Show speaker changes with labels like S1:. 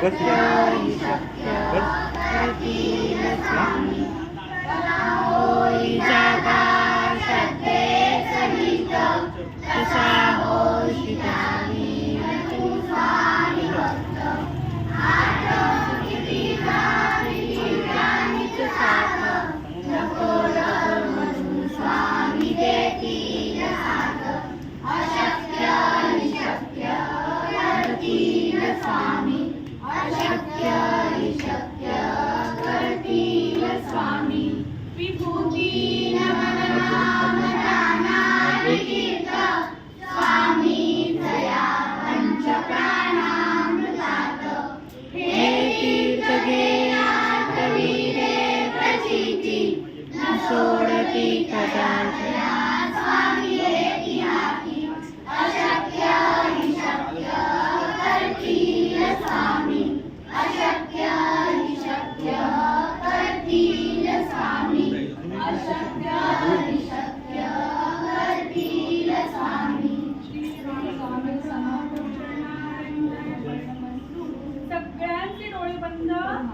S1: शक्य हि शक्य करतील स्वामी होई जागा सत्ये सहित तसा होशी द्यावी तू स्वामी भक्त स्वामी देतील साथ अशक्य हि शक्य करतील स्वामी अशक्य हि शक्य करतील स्वामी विभूती नमन नाम दानादि तीर्थ स्वामी जया पंच प्राणामृतात हे तीर्थ घे आठवीरे प्रचिती न सोडती कदाचित